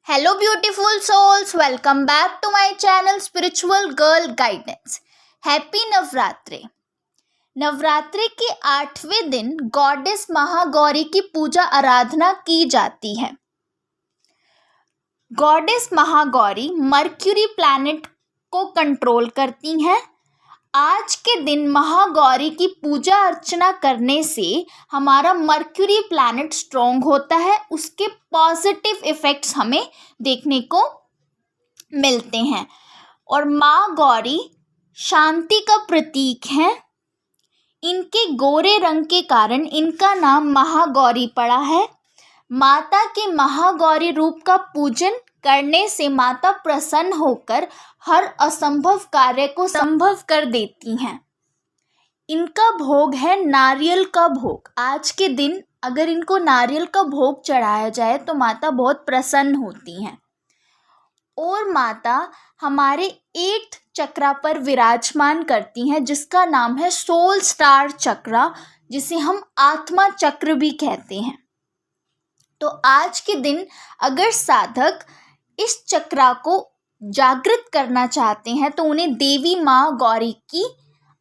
Hello, beautiful souls. Welcome back to my channel Spiritual Girl Guidance. Happy Navratri. Navratri के 8वें दिन goddess Mahagauri की पूजा आराधना की जाती है। गॉडेस महागौरी मर्क्यूरी प्लैनेट को कंट्रोल करती हैं। आज के दिन महागौरी की पूजा अर्चना करने से हमारा मर्क्यूरी प्लैनेट स्ट्रॉन्ग होता है, उसके पॉजिटिव इफ़ेक्ट्स हमें देखने को मिलते हैं। और माँ गौरी शांति का प्रतीक है। इनके गोरे रंग के कारण इनका नाम महागौरी पड़ा है। माता के महागौरी रूप का पूजन करने से माता प्रसन्न होकर हर असंभव कार्य को संभव कर देती हैं। इनका भोग है नारियल का भोग। आज के दिन अगर इनको नारियल का भोग चढ़ाया जाए तो माता बहुत प्रसन्न होती हैं। और माता हमारे 8th चक्रा पर विराजमान करती हैं, जिसका नाम है सोल स्टार चक्रा, जिसे हम आत्मा चक्र भी कहते हैं। तो आज के दिन अगर साधक इस चक्रा को जागृत करना चाहते हैं तो उन्हें देवी माँ गौरी की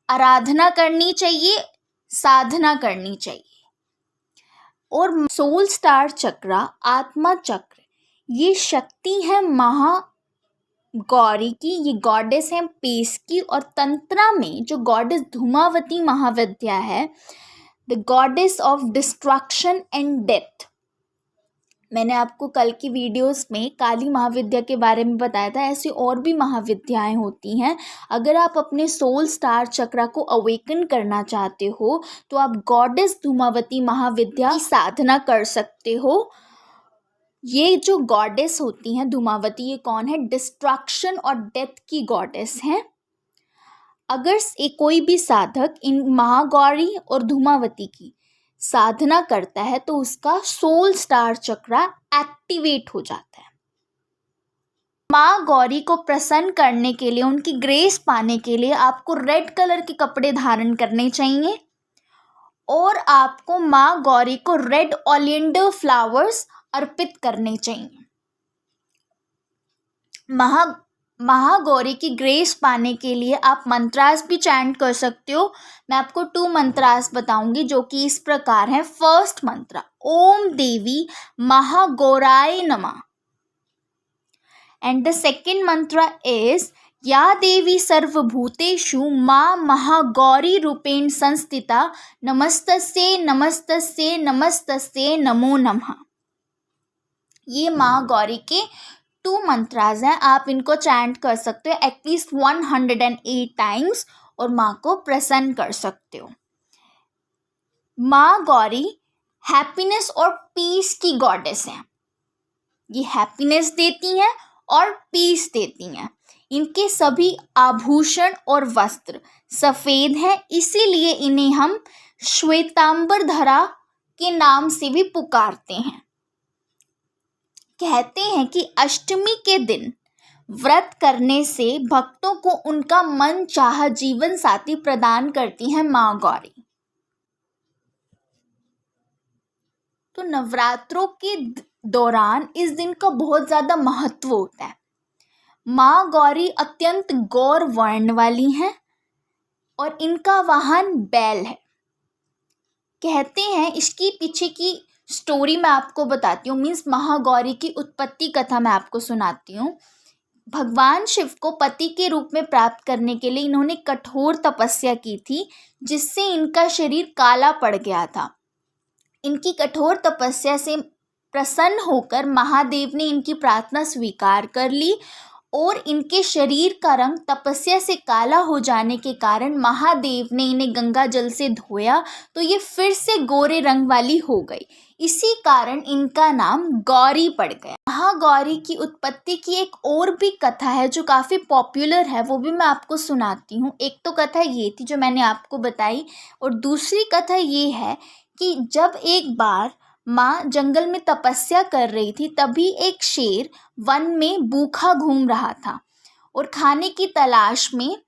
आराधना करनी चाहिए, साधना करनी चाहिए। और सोल स्टार चक्रा, आत्मा चक्र, ये शक्ति है महागौरी की, ये गॉडेस है पेस की। और तंत्रा में जो गॉडेस धूमावती महाविद्या है, the goddess of destruction and death. मैंने आपको कल की वीडियोस में काली महाविद्या के बारे में बताया था। ऐसी और भी महाविद्याएं होती हैं। अगर आप अपने सोल स्टार चक्रा को अवेकन करना चाहते हो तो आप गॉडेस धूमावती महाविद्या की साधना कर सकते हो। ये जो गॉडेस होती हैं धूमावती, ये कौन है? डिस्ट्रक्शन और डेथ की गॉडेस हैं। अगर कोई भी साधक इन महागौरी और धूमावती की साधना करता है तो उसका सोल स्टार चक्रा एक्टिवेट हो जाता है। माँ गौरी को प्रसन्न करने के लिए, उनकी ग्रेस पाने के लिए आपको रेड कलर के कपड़े धारण करने चाहिए और आपको माँ गौरी को रेड ओलिएंडर फ्लावर्स अर्पित करने चाहिए। महागौरी की ग्रेस पाने के लिए आप मंत्रास भी चैंट कर सकते हो। मैं आपको 2 मंत्रास बताऊंगी जो कि इस प्रकार है। फर्स्ट मंत्र, ओम देवी महागौराय नमः। एंड द सेकेंड मंत्र इज या देवी सर्वभूतेषु माँ महागौरी रूपेण संस्थिता नमस्तस्यै नमस्तस्यै नमस्तस्यै नमो नमः। ये माँ गौरी के 2 मंत्रास हैं। आप इनको चैंट कर सकते हो एटलीस्ट 108 टाइम्स और माँ को प्रसन्न कर सकते हो। माँ गौरी हैप्पीनेस और पीस की गॉडेस हैं। ये हैप्पीनेस देती हैं और पीस देती हैं। इनके सभी आभूषण और वस्त्र सफ़ेद हैं, इसीलिए इन्हें हम श्वेतांबरधरा के नाम से भी पुकारते हैं। कहते हैं कि अष्टमी के दिन व्रत करने से भक्तों को उनका मन चाहा जीवन साथी प्रदान करती है माँ गौरी। तो नवरात्रों के दौरान इस दिन का बहुत ज़्यादा महत्व होता है। माँ गौरी अत्यंत गौर वर्ण वाली हैं और इनका वाहन बैल है। कहते हैं इसकी पीछे की स्टोरी मैं आपको बताती हूँ, मीन्स महागौरी की उत्पत्ति कथा मैं आपको सुनाती हूँ। भगवान शिव को पति के रूप में प्राप्त करने के लिए इन्होंने कठोर तपस्या की थी, जिससे इनका शरीर काला पड़ गया था। इनकी कठोर तपस्या से प्रसन्न होकर महादेव ने इनकी प्रार्थना स्वीकार कर ली और इनके शरीर का रंग तपस्या से काला हो जाने के कारण महादेव ने इन्हें गंगा जल से धोया तो ये फिर से गोरे रंग वाली हो गई। इसी कारण इनका नाम गौरी पड़ गया। महागौरी की उत्पत्ति की एक और भी कथा है जो काफ़ी पॉपुलर है, वो भी मैं आपको सुनाती हूँ। एक तो कथा ये थी जो मैंने आपको बताई, और दूसरी कथा ये है कि जब एक बार माँ जंगल में तपस्या कर रही थी, तभी एक शेर वन में भूखा घूम रहा था और खाने की तलाश में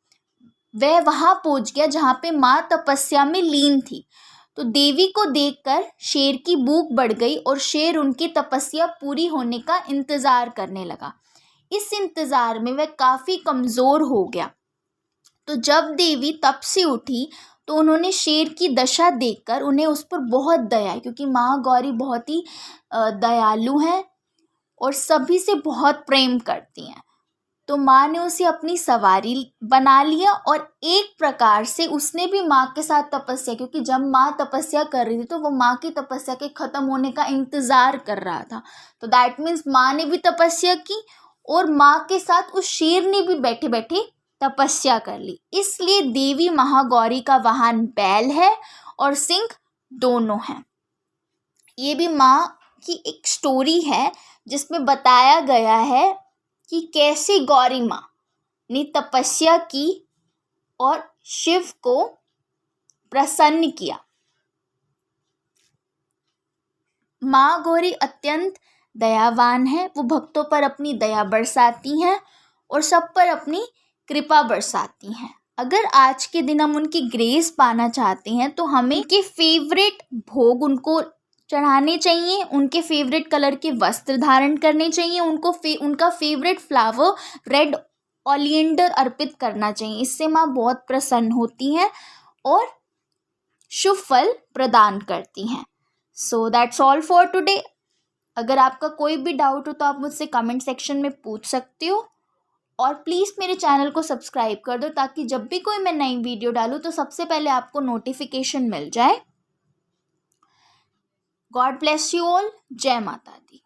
वह वहाँ पहुँच गया जहाँ पे माँ तपस्या में लीन थी। तो देवी को देखकर शेर की भूख बढ़ गई और शेर उनकी तपस्या पूरी होने का इंतज़ार करने लगा। इस इंतज़ार में वह काफ़ी कमज़ोर हो गया। तो जब देवी तप से उठी तो उन्होंने शेर की दशा देखकर उन्हें उस पर बहुत दया आई, क्योंकि महागौरी बहुत ही दयालु हैं और सभी से बहुत प्रेम करती हैं। तो माँ ने उसे अपनी सवारी बना लिया और एक प्रकार से उसने भी माँ के साथ तपस्या, क्योंकि जब माँ तपस्या कर रही थी तो वो माँ की तपस्या के ख़त्म होने का इंतज़ार कर रहा था। तो दैट मीन्स माँ ने भी तपस्या की और माँ के साथ उस शेर ने भी बैठे बैठे तपस्या कर ली। इसलिए देवी महागौरी का वाहन बैल है और सिंह दोनों हैं। ये भी माँ की एक स्टोरी है जिसमें बताया गया है कि कैसे गौरी माँ ने तपस्या की और शिव को प्रसन्न किया। माँ गौरी अत्यंत दयावान है, वो भक्तों पर अपनी दया बरसाती हैं और सब पर अपनी कृपा बरसाती हैं। अगर आज के दिन हम उनकी ग्रेस पाना चाहते हैं तो हमें उनके फेवरेट भोग उनको चढ़ाने चाहिए, उनके फेवरेट कलर के वस्त्र धारण करने चाहिए, उनका फेवरेट फ्लावर रेड ओलिएंडर अर्पित करना चाहिए। इससे माँ बहुत प्रसन्न होती हैं और शुभ फल प्रदान करती हैं। So that's all for today. अगर आपका कोई भी डाउट हो तो आप मुझसे कमेंट सेक्शन में पूछ सकते हो और प्लीज़ मेरे चैनल को सब्सक्राइब कर दो ताकि जब भी कोई मैं नई वीडियो डालूँ तो सबसे पहले आपको नोटिफिकेशन मिल जाए। God bless you all. जय माता दी।